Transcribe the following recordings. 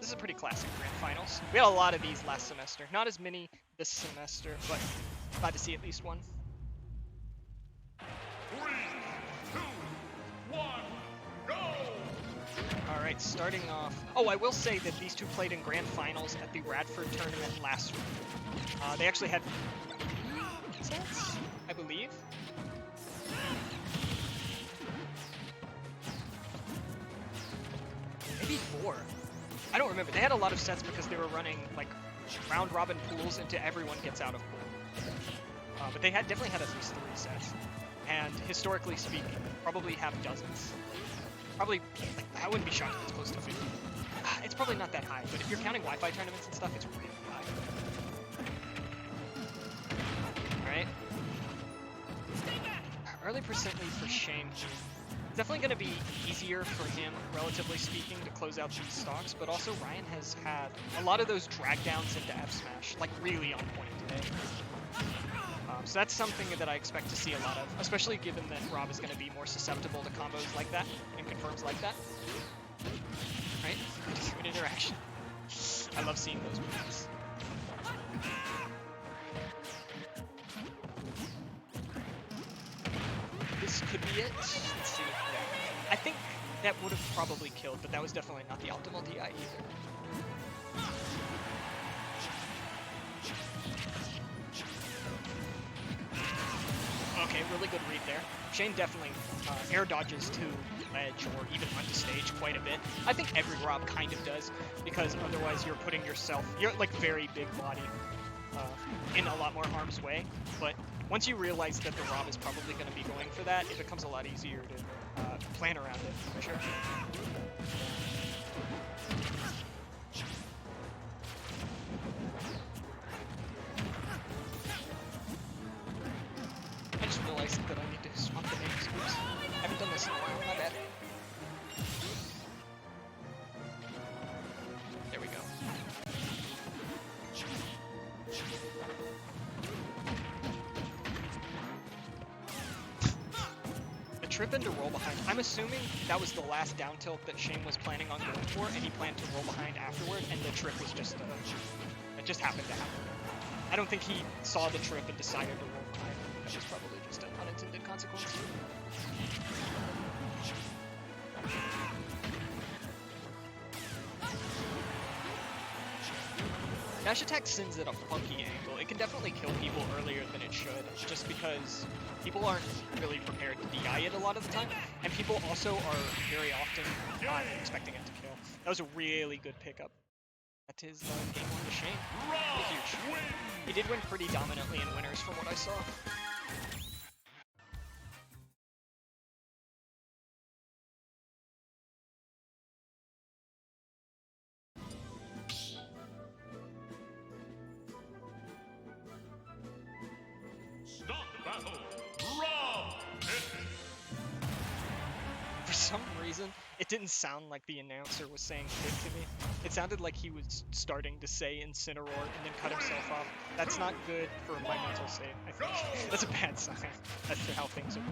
This is a pretty classic Grand Finals. We had a lot of these last semester. Not as many this semester, but glad to see at least one. 3, 2, 1, go! Alright, starting off... Oh, I will say that these two played in Grand Finals at the Radford tournament last week. They actually had sets, I believe. Maybe 4. I don't remember. They had a lot of sets because they were running like round robin pools into everyone gets out of pool. But they definitely had at least 3 sets. And historically speaking, probably have dozens. Probably, like, I wouldn't be shocked if it's close to 50. It's probably not that high, but if you're counting Wi-Fi tournaments and stuff, it's really high. Alright. Early percent lead for Shane. It's definitely going to be easier for him, relatively speaking, to close out these stocks, but also Ryan has had a lot of those drag downs into F Smash, like really on point today. So that's something that I expect to see a lot of, especially given that Rob is going to be more susceptible to combos like that and confirms like that. Right? Good interaction. I love seeing those moves. This could be it. Let's see. Yeah. I think that would have probably killed, but that was definitely not the optimal DI either. Okay, really good read there. Shane definitely air dodges to ledge or even onto stage quite a bit. I think every Rob kind of does, because otherwise you're putting yourself, you're like very big body in a lot more harm's way. But once you realize that the Rob is probably going to be going for that, it becomes a lot easier to plan around it, for sure. I just realized that I need to swap the names. Oops. I haven't done this in a while, my bad. There we go. A trip into roll behind. I'm assuming that was the last down tilt that Shane was planning on going for, and he planned to roll behind afterward, and the trip was just, it just happened to happen. I don't think he saw the trip and decided to roll behind. That was probably just an unintended consequence. Dash attack sends at a funky angle. It can definitely kill people earlier than it should, just because people aren't really prepared to DI it a lot of the time, and people also are very often not expecting it to kill. That was a really good pickup. That is game 1 to Shane. Pretty huge. He did win pretty dominantly in winners from what I saw. Stop battle! Rob! For some reason, it didn't sound like the announcer was saying "hit" to me. It sounded like he was starting to say Incineroar and then cut himself off. That's not good for my mental state, I think. That's a bad sign as to how things are.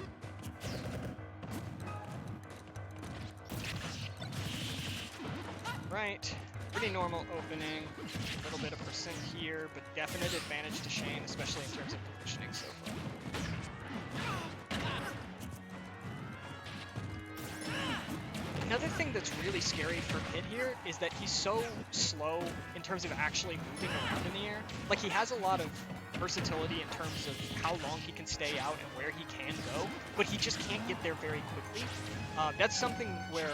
Right. Pretty normal opening. A little bit of percent here, but definite advantage to Shane, especially in terms of positioning so far. Another thing that's really scary for Pit here is that he's so slow in terms of actually moving around in the air. Like, he has a lot of versatility in terms of how long he can stay out and where he can go, but he just can't get there very quickly. That's something where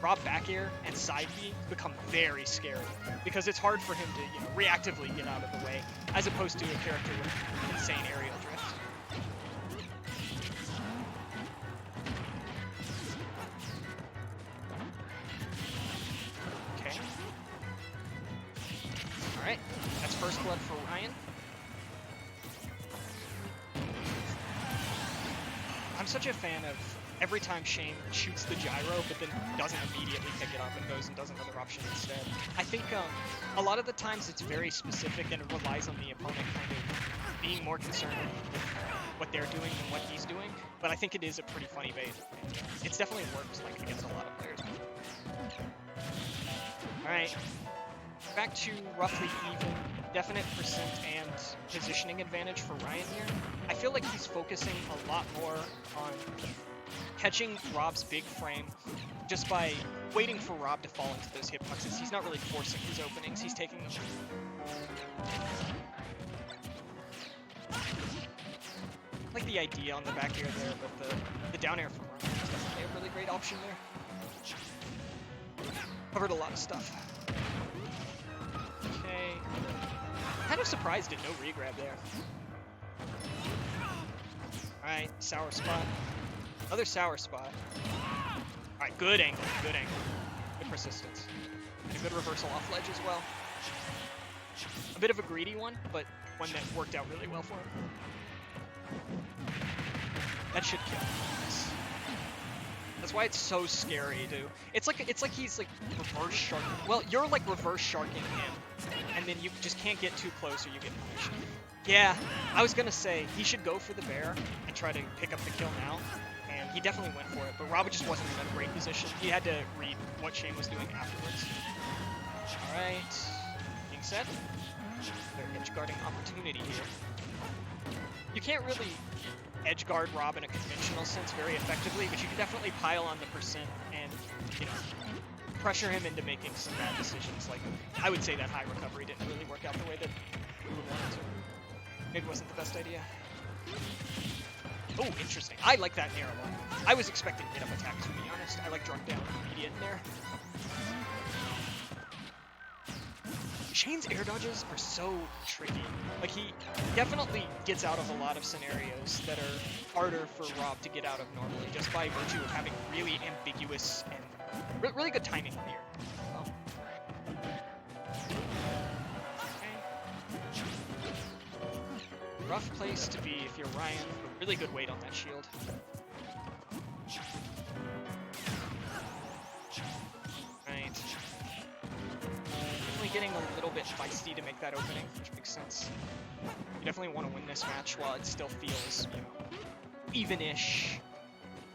Rob back air and side B become very scary, because it's hard for him to, reactively get out of the way, as opposed to a character with insane aerial drift. Okay. Alright, that's first blood for Ryan. I'm such a fan of every time Shane shoots the gyro, but then doesn't immediately pick it up and goes and does another option instead. I think a lot of the times it's very specific and it relies on the opponent kind of being more concerned with what they're doing than what he's doing, but I think it is a pretty funny bait. It's definitely worked like against a lot of players. Alright, back to roughly even, definite percent and positioning advantage for Ryan here. I feel like he's focusing a lot more on catching Rob's big frame just by waiting for Rob to fall into those hitboxes. He's not really forcing his openings, he's taking them. I like the idea on the back air there, but the down air from Rob is definitely a really great option there. Covered a lot of stuff. Okay. Kind of surprised at no regrab there. Alright, sour spot. Another sour spot. Alright, good angle, good angle. Good persistence. And a good reversal off ledge as well. A bit of a greedy one, but one that worked out really well for him. That should kill. Nice. That's why it's so scary, dude. It's like he's like reverse sharking. Well, you're like reverse sharking him, and then you just can't get too close or you get punished. Yeah, I was gonna say he should go for the bear and try to pick up the kill now, and he definitely went for it. But Rob just wasn't in a great position. He had to read what Shane was doing afterwards. All right, being said, their edge guarding opportunity here. You can't really edge guard Rob in a conventional sense very effectively, but you can definitely pile on the percent and, you know, pressure him into making some bad decisions. Like, I would say that high recovery didn't really work out the way that we would want it to. Maybe wasn't the best idea. Oh, interesting. I like that nair a lot. I was expecting hit-up attack, to be honest. I like drop down immediate nair. Shane's air dodges are so tricky. Like, he definitely gets out of a lot of scenarios that are harder for Rob to get out of normally, just by virtue of having really ambiguous and really good timing here. Okay. Rough place to be if you're Ryan, but really good weight on that shield. Right. Getting a little bit feisty to make that opening, which makes sense. You definitely want to win this match while it still feels, you know, even-ish.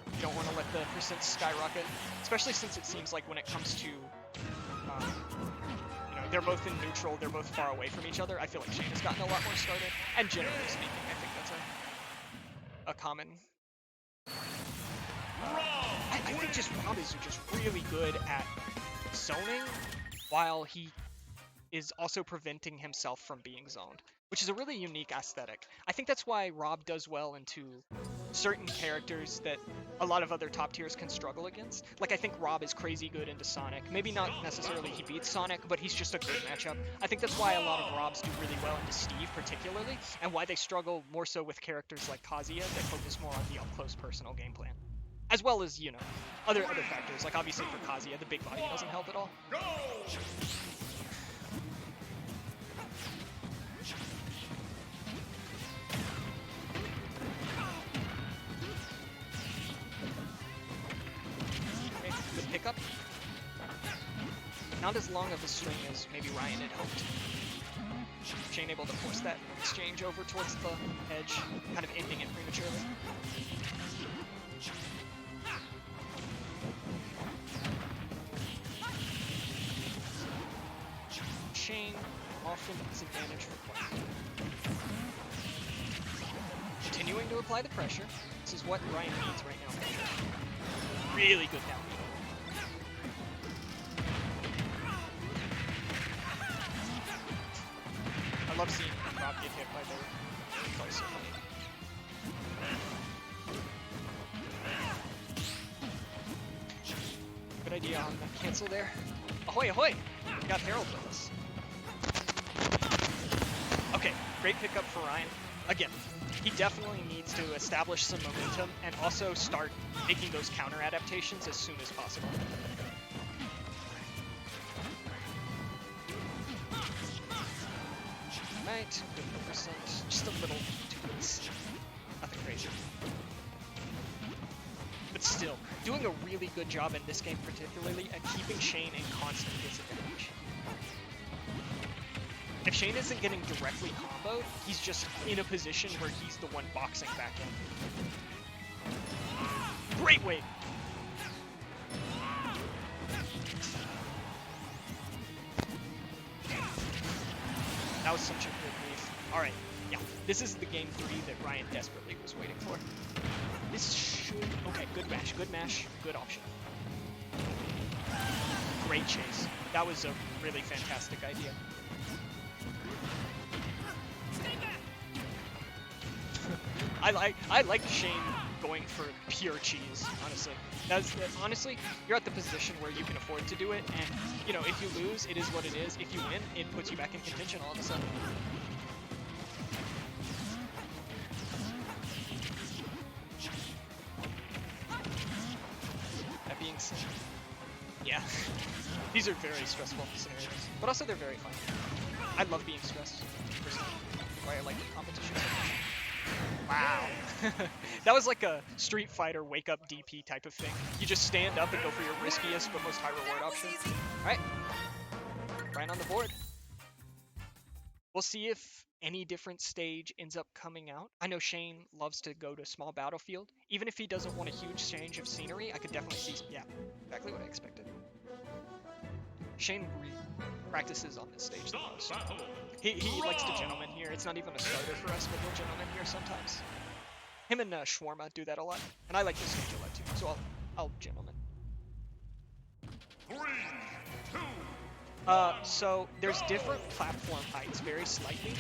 You don't want to let the percent skyrocket, especially since it seems like when it comes to, you know, they're both in neutral, they're both far away from each other. I feel like Shane has gotten a lot more started, and generally speaking, I think that's a common. I think just Rob is just really good at zoning while he is also preventing himself from being zoned, which is a really unique aesthetic. I think that's why Rob does well into certain characters that a lot of other top tiers can struggle against. Like, I think Rob is crazy good into Sonic. Maybe not necessarily he beats Sonic, but he's just a good matchup. I think that's why a lot of Robs do really well into Steve particularly, and why they struggle more so with characters like Kazuya that focus more on the up-close personal game plan. As well as, you know, other factors, like obviously for Kazuya, the big body doesn't help at all. Good pickup. Not as long of a string as maybe Ryan had hoped. Shane able to force that exchange over towards the edge, kind of ending it prematurely. Shane often disadvantage for point. Continuing to apply the pressure. This is what Ryan needs right now. Really good down. I love seeing Rob get hit by the play so funny. Good idea on the cancel there. Ahoy, ahoy! We got Harold with us. Okay, great pickup for Ryan. Again, he definitely needs to establish some momentum and also start making those counter adaptations as soon as possible. Right, good percent, just a little too close. Nothing crazy. But still, doing a really good job in this game particularly at keeping Shane in constant disadvantage. If Shane isn't getting directly comboed, he's just in a position where he's the one boxing back in. Great weight! That was such a good move. Alright, yeah. This is the game 3 that Ryan desperately was waiting for. This should... Okay, good mash, good option. Great chase. That was a really fantastic idea. I like Shane going for pure cheese, honestly. Honestly, you're at the position where you can afford to do it, and, you know, if you lose, it is what it is. If you win, it puts you back in contention all of a sudden. That being said, yeah, these are very stressful scenarios, but also they're very fun. I love being stressed, personally. Why I like competition so much. Wow. That was like a Street Fighter wake up DP type of thing. You just stand up and go for your riskiest but most high reward option. Alright. Ryan on the board. We'll see if any different stage ends up coming out. I know Shane loves to go to small battlefield. Even if he doesn't want a huge change of scenery, I could definitely see, yeah, exactly what I expected. Shane practices on this stage the most. He likes to gentleman here. It's not even a starter for us, but he'll gentleman here sometimes. Him and Shawarma do that a lot, and I like this stage a lot too, so I'll gentleman. 3, 2, so there's different platform heights, very slightly.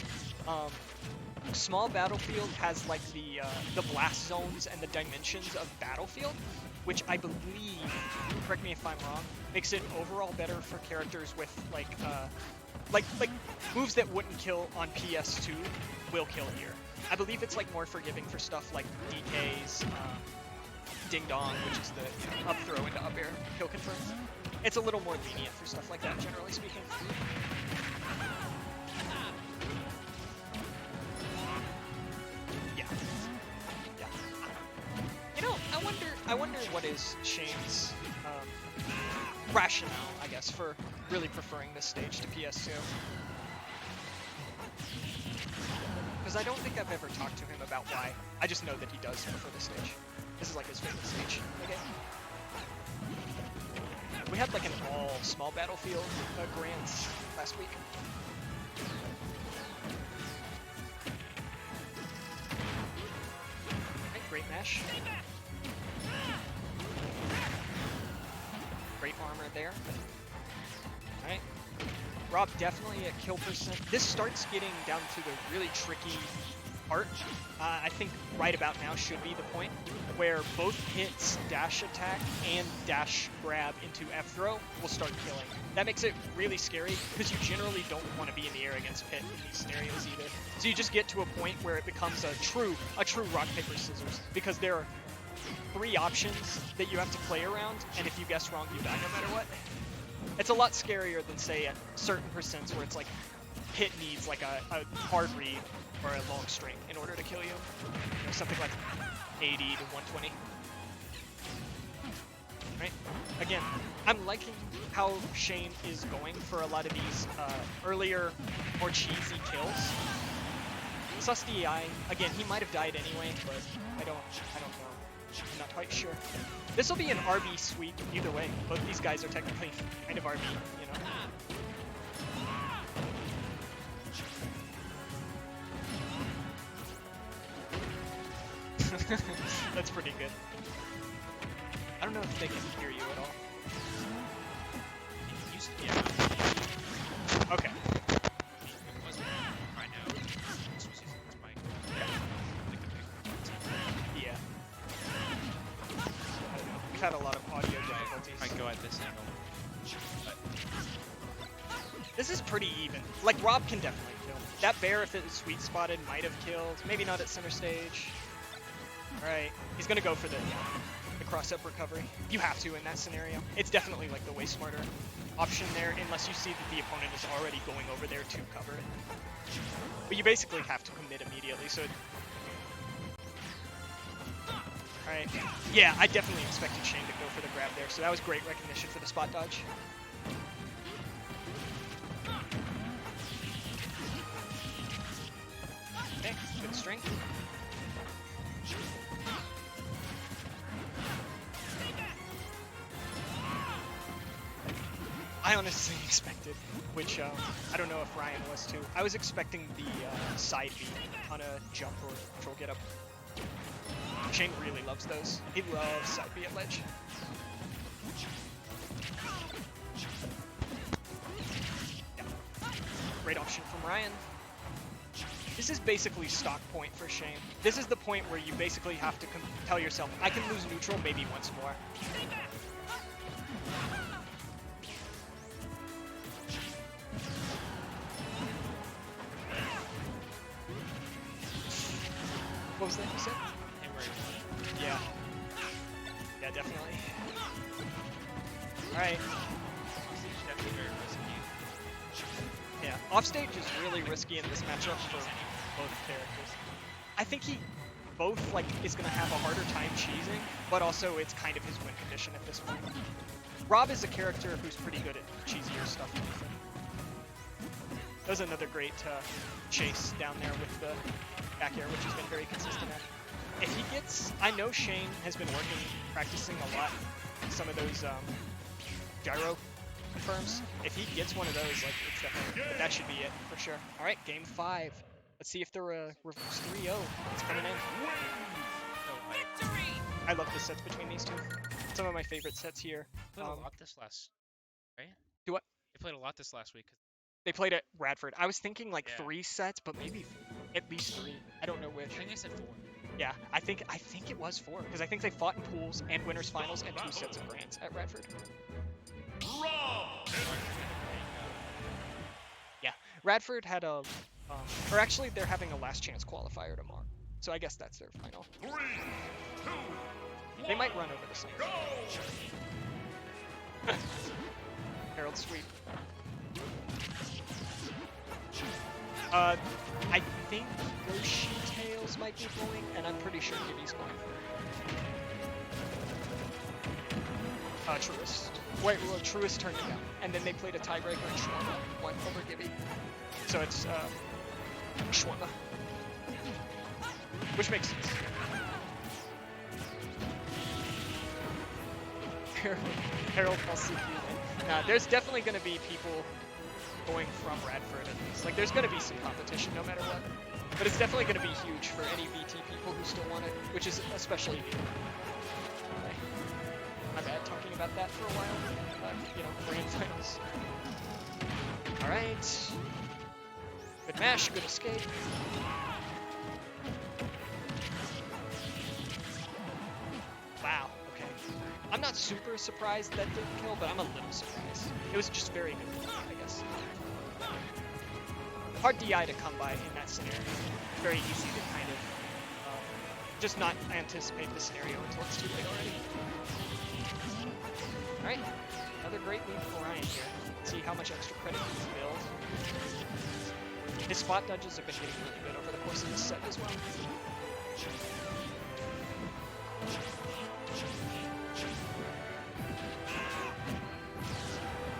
Small Battlefield has like the blast zones and the dimensions of Battlefield, which I believe, correct me if I'm wrong, makes it overall better for characters with like moves that wouldn't kill on PS2 will kill here. I believe it's like more forgiving for stuff like DK's Ding Dong, which is the up throw into up air kill confirm. It's a little more lenient for stuff like that, generally speaking. Yeah. Yeah. You know, I wonder what is Shane's rationale, I guess, for really preferring this stage to PS2. Because I don't think I've ever talked to him about why. I just know that he does prefer this stage. This is like his favorite stage. Okay. We had like an all small battlefield grants last week. Okay, great mesh. Great armor there. Alright. Rob definitely at kill percent. This starts getting down to the really tricky part. I think right about now should be the point where both hits dash attack and dash grab into F throw will start killing. That makes it really scary because you generally don't want to be in the air against Pit in these scenarios either. So you just get to a point where it becomes a true rock paper scissors because there are 3 options that you have to play around, and if you guess wrong, you die no matter what. It's a lot scarier than, say, at certain percents where it's like Pit needs like a hard read or a long string in order to kill you. Or something like 80 to 120. Right? Again, I'm liking how Shane is going for a lot of these earlier, more cheesy kills. Sus DI, again, he might have died anyway, but I don't know. I'm not quite sure. This will be an RB sweep either way. Both these guys are technically kind of RB, you know? That's pretty good. I don't know if they can hear you at all. Yeah. Okay. Yeah. I don't know. We've had a lot of audio difficulties. I go at this angle. But this is pretty even. Like, Rob can definitely kill. That bear, if it was sweet spotted, might have killed. Maybe not at center stage. Alright, he's gonna go for the cross-up recovery. You have to in that scenario. It's definitely like the way smarter option there, unless you see that the opponent is already going over there to cover it. But you basically have to commit immediately, so... Alright, yeah, I definitely expected Shane to go for the grab there, so that was great recognition for the spot dodge. Okay, good string. I honestly expected, which I don't know if Ryan was too. I was expecting the side B on a jump or control get up. Shane really loves those. He loves side B at ledge. Yeah. Great option from Ryan. This is basically stock point for Shane. This is the point where you basically have to tell yourself, I can lose neutral maybe once more. What was that you said? Yeah. Yeah, definitely. Alright. Yeah, offstage is really risky in this matchup for both characters. I think he both is gonna have a harder time cheesing, but also it's kind of his win condition at this point. Rob is a character who's pretty good at cheesier stuff. That was another great chase down there with the back air, which has been very consistent at. If he gets, I know Shane has been practicing a lot, some of those gyro confirms. If he gets one of those, it's definitely, but that should be it for sure. All right, game 5. Let's see if they're reverse 3-0. It's coming in. I love the sets between these two. Some of my favorite sets here. Played a lot this last, right? Do what? They played a lot this last week. They played at Radford. I was thinking 3 Yeah. sets, but maybe at least 3. I don't know which. I think I said 4. Yeah, I think it was 4 because I think they fought in pools and winners finals and 2 sets of grands at Radford. Yeah, Radford had a, or actually they're having a last chance qualifier tomorrow, so I guess that's their final. 3, 2, They might run over the same. go! Herald sweep. I think Yoshi Tails might be going, and I'm pretty sure Gibby's going. Truist. Wait, well, Truist turned it down, and then they played a tiebreaker and Shawarma won over Gibby. So it's Shawarma, which makes sense. Harold Falsuki. There's definitely going to be people going from Radford at least. There's going to be some competition no matter what. But it's definitely going to be huge for any VT people who still want it, which is especially me. Okay. My bad talking about that for a while. Grand finals. Alright. Good mash, good escape. Wow, okay. I'm not super surprised that didn't kill, but I'm a little surprised. It was just very good, I guess. Hard DI to come by in that scenario. Very easy to kind of just not anticipate the scenario until it's too late already. Alright, another great lead for Ryan here. See how much extra credit he can build. His spot dodges have been getting really good over the course of this set as well.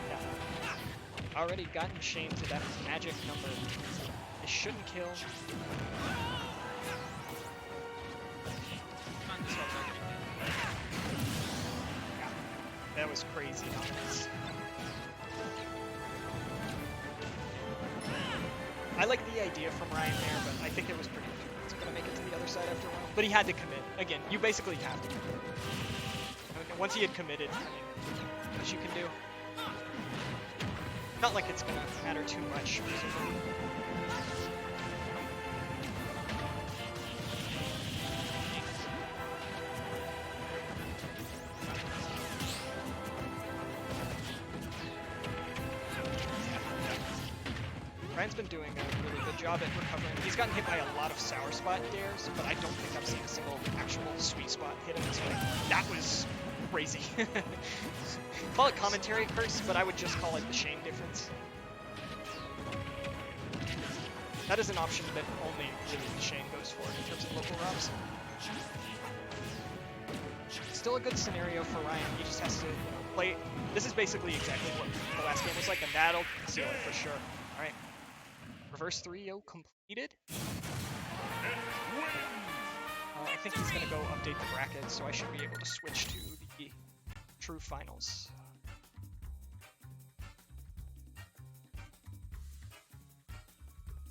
Yeah. Already gotten Shane to that magic number. It shouldn't kill. Yeah, that was crazy honest. I like the idea from Ryan there, but I think it was pretty clear it's gonna make it to the other side after a while. But he had to commit. Again, you basically have to commit. Okay, once he had committed, I mean, what you can do. Not like it's gonna matter too much. Ryan's been doing a really good job at recovering. He's gotten hit by a lot of sour spot dares, but I don't think I've seen a single actual sweet spot hit him this way. That was crazy. Call it commentary curse, but I would just call it the Shane difference. That is an option that only really Shane goes for in terms of local robs. Still a good scenario for Ryan. He just has to play. This is basically exactly what the last game was like, and that'll seal it for sure. All right. Reverse 3-0 completed. I think he's going to go update the bracket, so I should be able to switch to the true finals.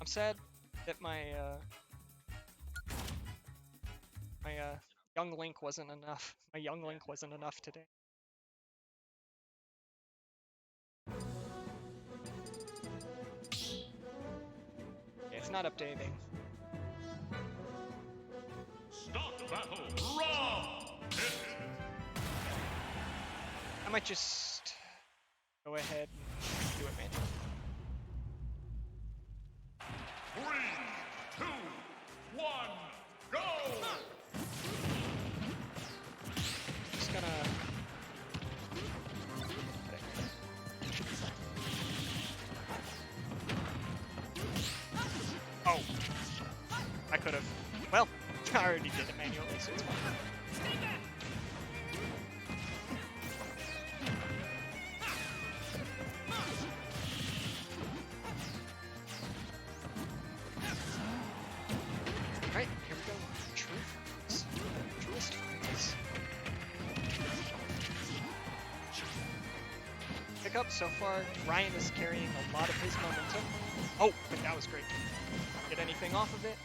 I'm sad that my young Link wasn't enough. My young Link wasn't enough today. Yeah, it's not updating. Stop battle. Round. Hit. I might just go ahead and do it manually. 3, 2, 1, go! Just gonna. Oh, I could have. Well, I already did it manually, so it's fine. Alright, here we go. Truest finals. Pickup so far. Ryan is carrying a lot of his momentum. Oh, but that was great. Get anything off of it?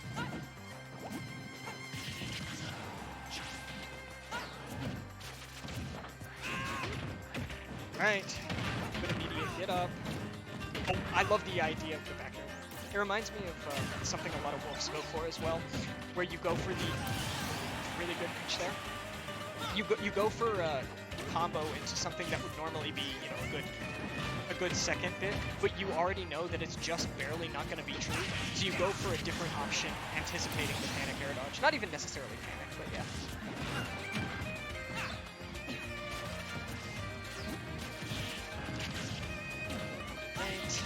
Alright. Good immediate get up. Oh, I love the idea of the back air. It reminds me of something a lot of wolves go for as well, where you go for the really good pitch there. You go for a combo into something that would normally be, you know, a good second bit, but you already know that it's just barely not going to be true. So you go for a different option, anticipating the panic air dodge. Not even necessarily panic, but yeah. Right.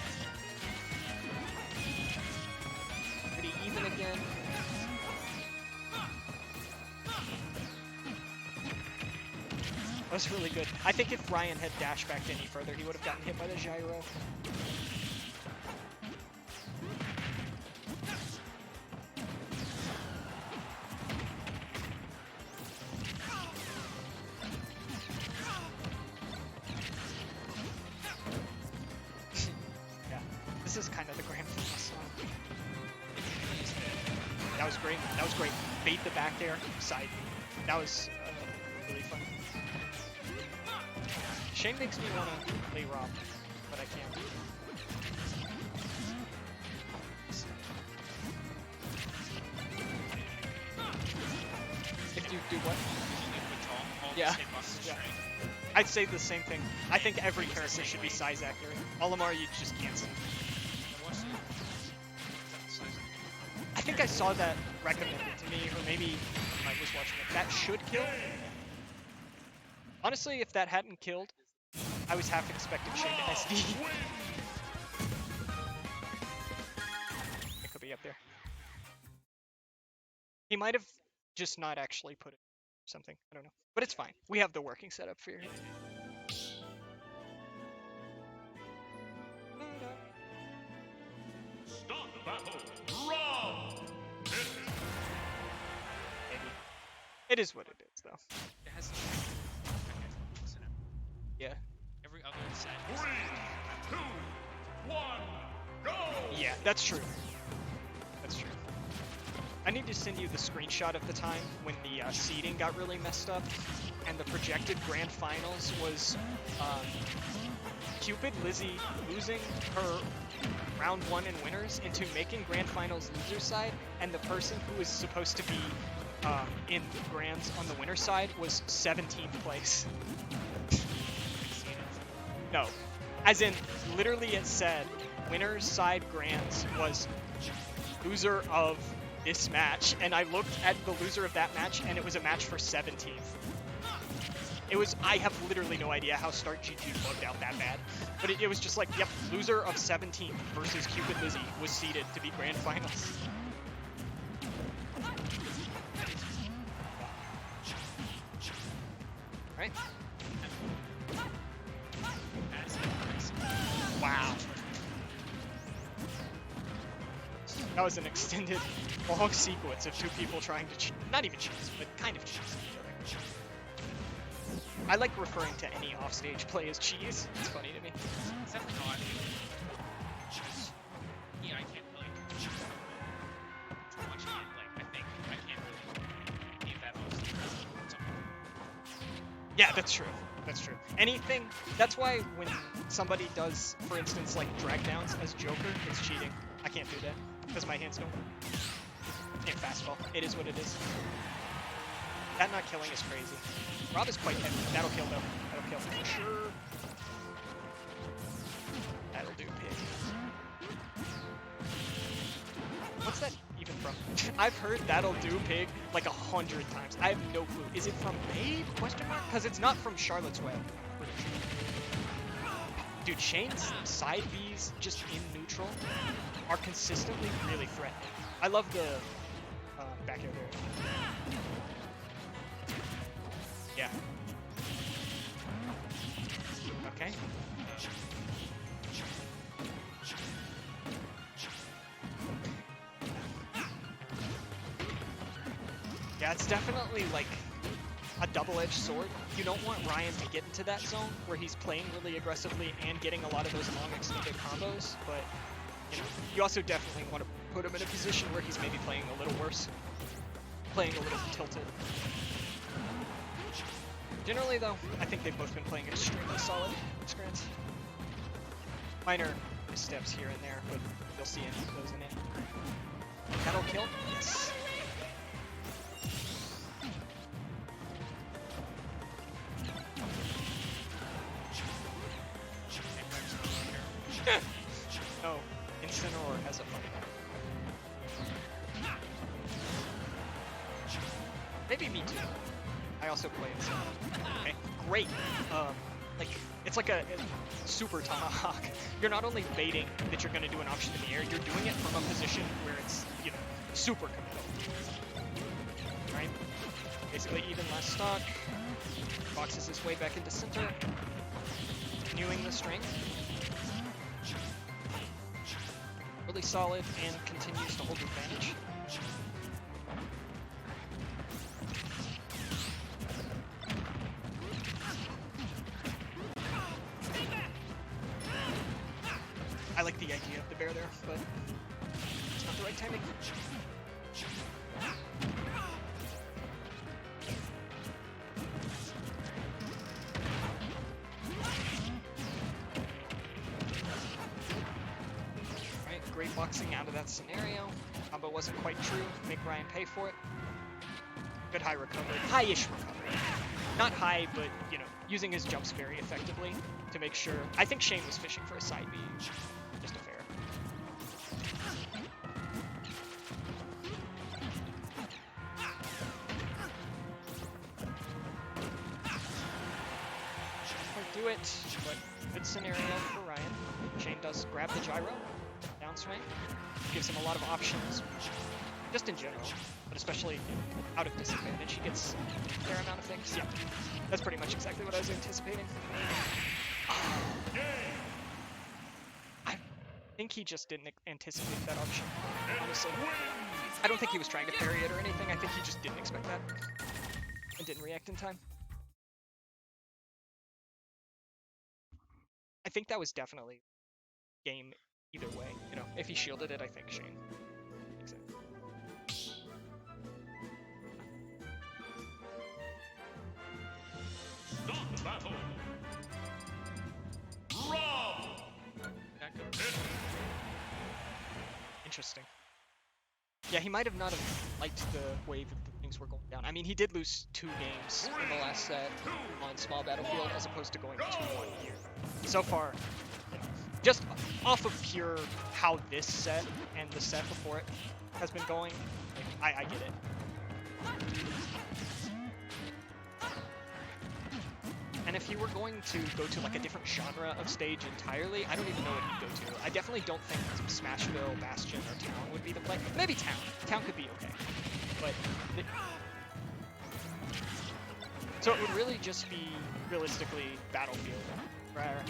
Pretty even again. That was really good. I think if Ryan had dashed back any further, he would have gotten hit by the gyro. Yeah, this is kind of the grand final song. That was great. That was great. Bait the back air, side. That was really fun. Shane makes me want to play Rob, but I can't. If you do what? Yeah. Yeah. I'd say the same thing. I think every character should be size accurate. Olimar, you just can't see. I think I saw that recommended to me, or maybe I was watching it. That should kill. Honestly, if that hadn't killed, I was half expecting Shane to SD. It could be up there. He might have just not actually put it or something. I don't know. But it's fine. We have the working setup for here. Stop battle. Round. Hit. Maybe. It is what it is, though. It has. Yeah. Every other set. 3, 2, 1, go! Yeah, that's true. That's true. I need to send you the screenshot of the time when the seeding got really messed up, and the projected grand finals was Cupid Lizzie losing her round 1 in winners into making grand finals loser side, and the person who was supposed to be in grands on the winner side was 17th place. No, as in literally it said winner's side grands was loser of this match, and I looked at the loser of that match and it was a match for 17th. It was, I have literally no idea how Start GG bugged out that bad, but it was just like, yep, loser of 17th versus Cupid Lizzie was seeded to be grand finals. Right? Wow. That was an extended, long sequence of two people trying to not even cheese, but kind of cheese each other. I like referring to any offstage play as cheese. It's funny to me. It's definitely not. Yeah, I can't really. Yeah, that's true. That's true. Anything. That's why when somebody does, for instance, like drag downs as Joker, it's cheating. I can't do that because my hands don't. And fastball. It is what it is. That not killing is crazy. Rob is quite heavy. That'll kill though. That'll kill for sure. That'll do, pig. What's that even from? I've heard that'll do, pig, like 100 times. I have no clue. Is it from Babe? Question mark? Because it's not from Charlotte's Web. Pretty sure. Dude, Shane's side Bs just in neutral are consistently really threatening. I love the back air there. Yeah. Okay. Yeah, it's definitely like a double-edged sword. You don't want Ryan to get into that zone where he's playing really aggressively and getting a lot of those long extended combos, but you know, you also definitely want to put him in a position where he's maybe playing a little worse, playing a little tilted. Generally though, I think they've both been playing extremely solid scrants. Minor missteps here and there, but you'll see those in it. That'll kill? Yes. Oh, Incineroar has a funny. Maybe me too. I also play Incineroar. Okay, great. Like it's like a super tomahawk. You're not only baiting that you're going to do an option in the air, you're doing it from a position where it's, you know, super committal. Right? Basically even last stock. Boxes his way back into center. Continuing the strength. Really solid and continues to hold advantage. I like the idea of the bear there, but it's not the right timing. Great boxing out of that scenario. Combo wasn't quite true. Make Ryan pay for it. Good high recovery. High-ish recovery. Not high, but, you know, using his jumps very effectively to make sure. I think Shane was fishing for a side B. Just a fair. Can't do it, but good scenario for Ryan. Shane does grab the gyro. Downswing gives him a lot of options, just in general, but especially out of disadvantage. He gets a fair amount of things. Yeah, that's pretty much exactly what I was anticipating. I think he just didn't anticipate that option, honestly. I don't think he was trying to parry it or anything. I think he just didn't expect that and didn't react in time. I think that was definitely game either way. You know, if he shielded it, I think Shane. Exactly. Start the battle. Rob. Interesting. Yeah, he might have not have liked the way that the things were going down. I mean, he did lose 2 games in the last set on small battlefield as opposed to going 2-1 here. So far, you know, just off of pure how this set and the set before it has been going, like, I get it. And if he were going to go to like a different genre of stage entirely, I don't even know what he'd go to. I definitely don't think Smashville, Bastion, or Town would be the play. Maybe Town. Town could be okay. But so it would really just be, realistically, Battlefield. Where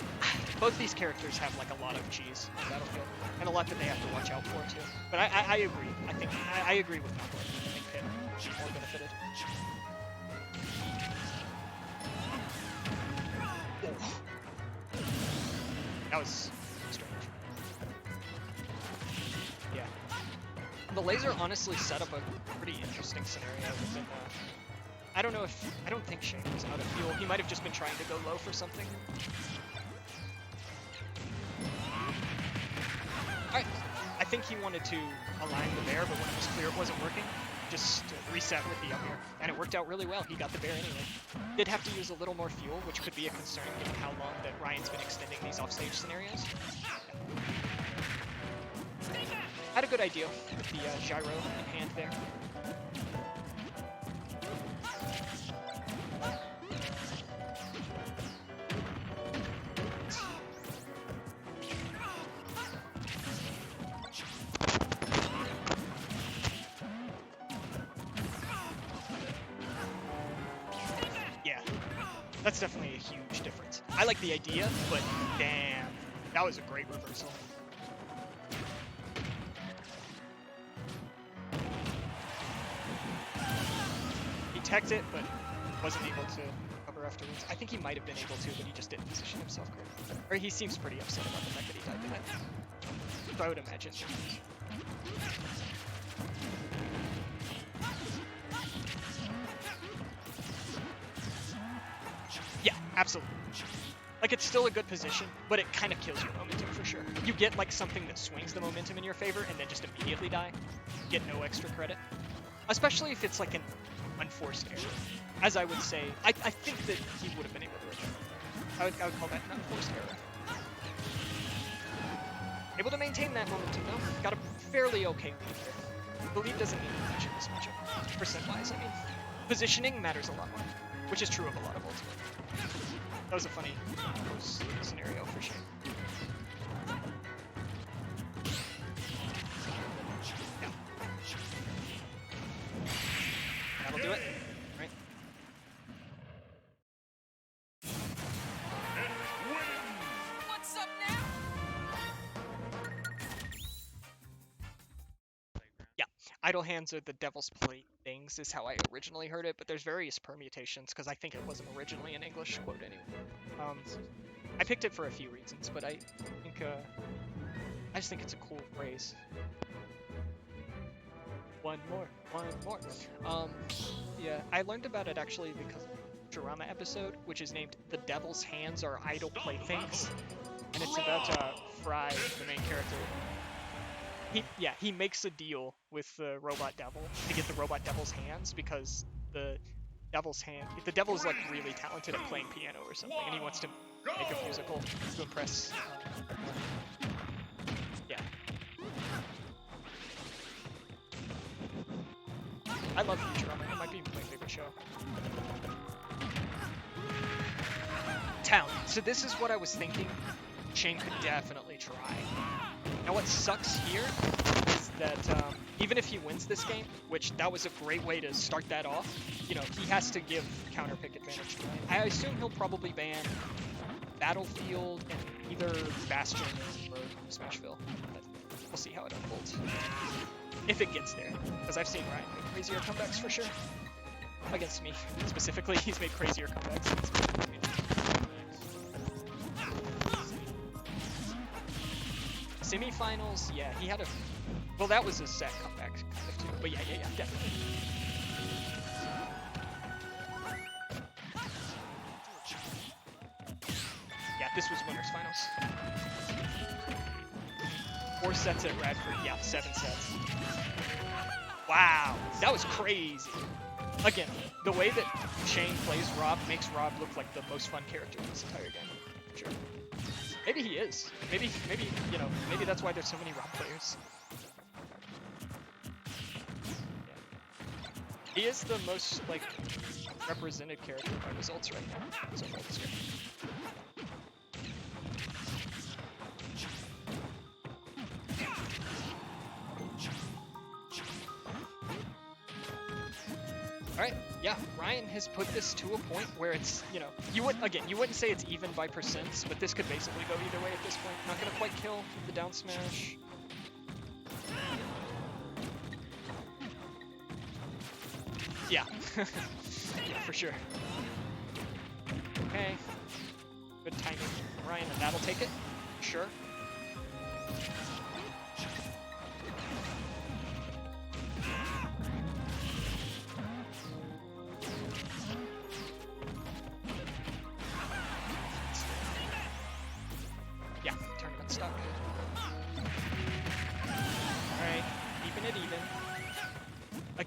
both these characters have like a lot of cheese in Battlefield, and a lot that they have to watch out for too. But I agree. I think I agree with Knuckle. I think Pit would be more benefited. That was strange. Yeah. The laser honestly set up a pretty interesting scenario within I don't know if I don't think Shane was out of fuel. He might have just been trying to go low for something. Alright, I think he wanted to align the bear, but when it was clear it wasn't working, just reset with the up air. And it worked out really well. He got the bear anyway. Did have to use a little more fuel, which could be a concern given how long that Ryan's been extending these offstage scenarios. Had a good idea with the gyro in hand there. Yeah, that's definitely a huge difference. I like the idea, but damn, that was a great reversal. He teched it, but wasn't able to cover afterwards. I think he might have been able to, but he just didn't position himself correctly. Or he seems pretty upset about the fact that he died in it. So I would imagine. Yeah, absolutely. Like, it's still a good position, but it kind of kills your momentum for sure. You get, like, something that swings the momentum in your favor and then just immediately die. Get no extra credit. Especially if it's, like, an unforced error. As I would say, I think that he would have been able to recover. I would call that an unforced error. Able to maintain that momentum, though. Got a fairly okay lead there. The lead doesn't mean much in this matchup. Percent-wise, I mean. Positioning matters a lot more, which is true of a lot of ultimate. That was a funny scenario for sure. Yeah. That'll do it, right? What's up now? Yeah, idle hands are the devil's plate things is how I originally heard it, but there's various permutations because I think it wasn't originally an English quote anyway. I picked it for a few reasons, but I think I just think it's a cool phrase. One more. Yeah, I learned about it actually because of the Futurama episode, which is named "The Devil's Hands Are Idle Playthings," and it's about Fry, the main character. He makes a deal with the robot devil to get the robot devil's hands because the devil's like really talented at playing piano or something, and he wants to make a musical to impress. Yeah. I love Futurama. It might be my favorite show. Town. So this is what I was thinking Shane could definitely try. Now what sucks here is that even if he wins this game, which that was a great way to start that off, you know, he has to give counter pick advantage to Ryan. I assume he'll probably ban Battlefield and either Bastion or Smashville. But we'll see how it unfolds. If it gets there, because I've seen Ryan make crazier comebacks for sure. Against me, specifically, he's made crazier comebacks. Semifinals, yeah, he had a... Well, that was a set comeback, kind of, too. But yeah, definitely. Yeah, this was winners finals. 4 sets at Radford, yeah, 7 sets. Wow, that was crazy. Again, the way that Shane plays Rob makes Rob look like the most fun character in this entire game. Sure. Maybe he is. Maybe, you know, maybe that's why there's so many Rob players. Yeah. He is the most, like, represented character by results right now. So far this year. Alright, yeah, Ryan has put this to a point where it's, you know, you wouldn't say it's even by percents, but this could basically go either way at this point. Not gonna quite kill the down smash. Yeah. Yeah, for sure. Okay. Good timing from Ryan, and that'll take it. Sure.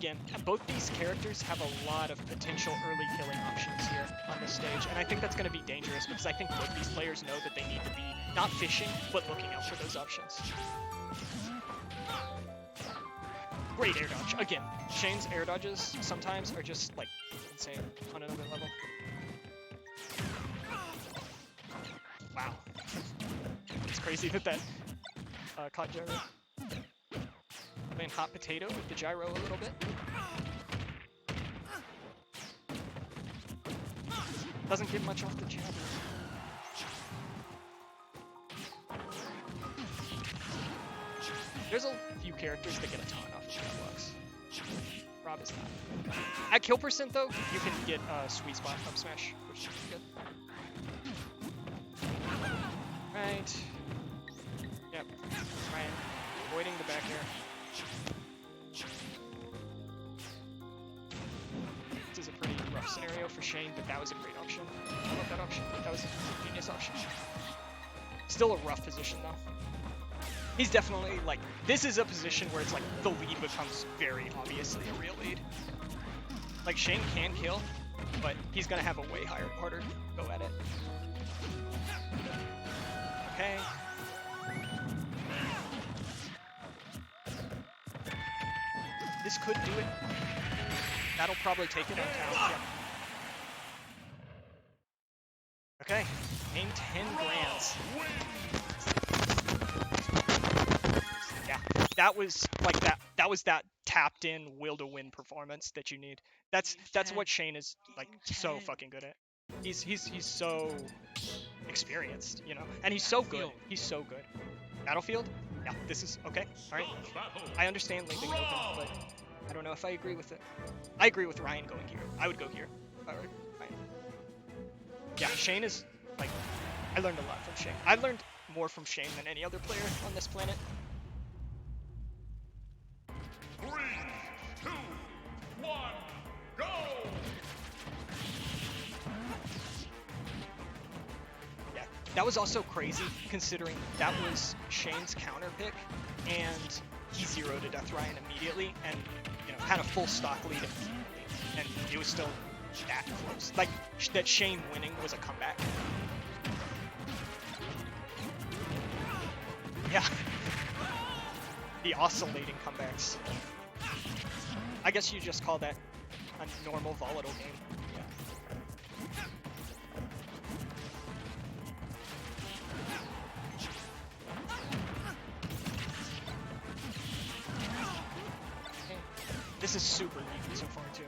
again, both these characters have a lot of potential early killing options here on this stage, and I think that's going to be dangerous because I think both these players know that they need to be not fishing, but looking out for those options. Great air dodge. Again, Shane's air dodges sometimes are just, like, insane on another level. Wow. It's crazy that caught gyro. Playing hot potato with the gyro a little bit. Doesn't get much off the jab. There's a few characters that get a ton off of jab blocks. Rob is not. At kill percent though, you can get a sweet spot up smash, which is good. Right. Yep. Ryan avoiding the back air. This is a pretty rough scenario for Shane, but that was a great option. I love that option. That was a genius option. Still a rough position though. He's definitely, like, this is a position where it's like the lead becomes very obviously a real lead. Like, Shane can kill, but he's gonna have a way harder go at it. Okay. This could do it. That'll probably take it on town. Yeah. Okay. Aim 10 grands. Yeah. That was like that was that tapped in will to win performance that you need. That's what Shane is like so fucking good at. He's so experienced, you know, and he's so good. He's so good. Battlefield? Yeah, this is okay. All right. I understand leaving open, but I don't know if I agree with it. I agree with Ryan going here. I would go here. All right, Ryan. Yeah, Shane is like, I learned a lot from Shane. I learned more from Shane than any other player on this planet. 3, 2, 1, go! Yeah, that was also crazy considering that was Shane's counter pick, and he zeroed to death Ryan immediately, and you know had a full stock lead immediately, and it was still that close. Like that Shane winning was a comeback. Yeah, the oscillating comebacks. I guess you just call that a normal volatile game. Yeah. Okay. This is super easy so far too.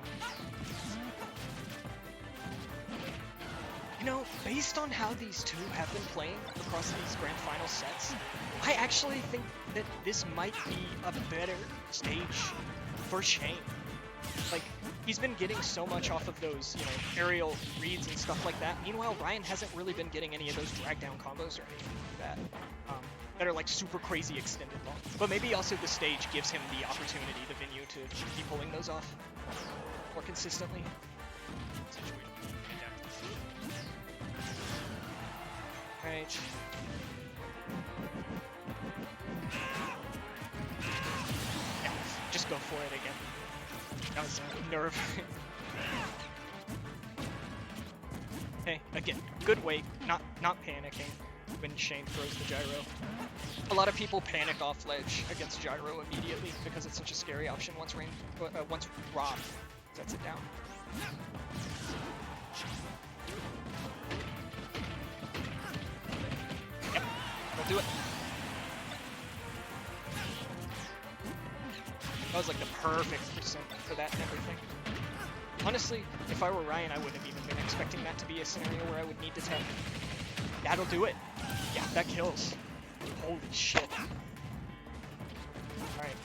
You know, based on how these two have been playing across these grand final sets, I actually think that this might be a better stage for Shane. Like, he's been getting so much off of those, you know, aerial reads and stuff like that. Meanwhile, Ryan hasn't really been getting any of those drag down combos or anything like that, that are like super crazy extended long. But maybe also the stage gives him the opportunity, the venue, to be pulling those off more consistently. Right. Yeah, just go for it again. That was nerve. Hey, again, good weight, not panicking when Shane throws the gyro. A lot of people panic off ledge against gyro immediately because it's such a scary option once Rob sets it down. Yep, we'll do it. That was like the perfect percent for that and everything. Honestly, if I were Ryan, I wouldn't have even been expecting that to be a scenario where I would need to tap. That'll do it. Yeah, that kills. Holy shit. Alright.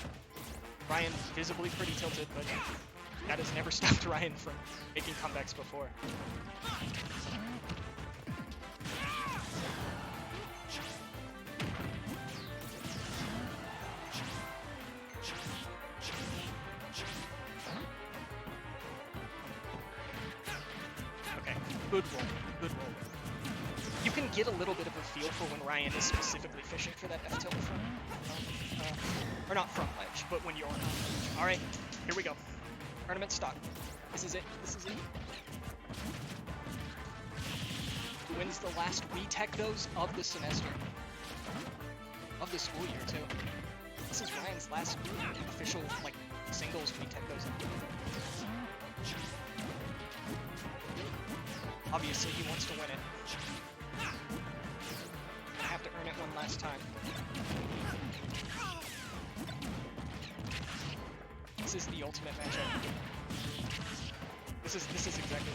Ryan visibly pretty tilted, but that has never stopped Ryan from making comebacks before. Okay, good roll, good roll. You can get a little bit of a feel for when Ryan is specifically fishing for that F-tilt from, or not from ledge, but when you're on ledge. Alright, here we go. Tournament stock. This is it. This is it. Who wins the last retech goes of the semester? Of the school year, too. This is Ryan's last official, like, singles retech goes. Obviously, he wants to win it. I have to earn it one last time. This is the ultimate matchup. This is exactly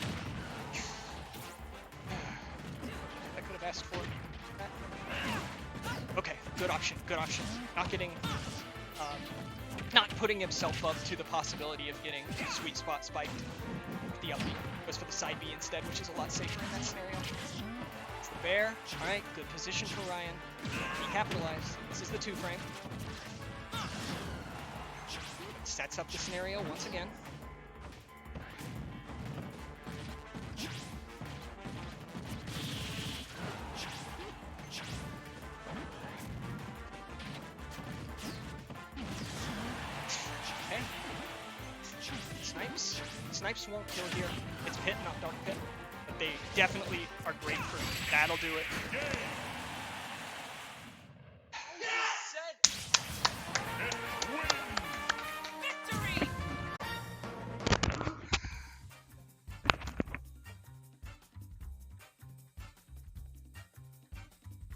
I could have asked for. Okay, good option, good option. Not getting, not putting himself up to the possibility of getting sweet spot spiked. The up B goes for the side B instead, which is a lot safer in that scenario. It's the bear. All right, good position for Ryan. He capitalized. This is the 2-frame. Sets up the scenario once again. Okay. Snipes. Snipes won't kill here. It's Pit, not Dark Pit. But they definitely are great for That'll Do It.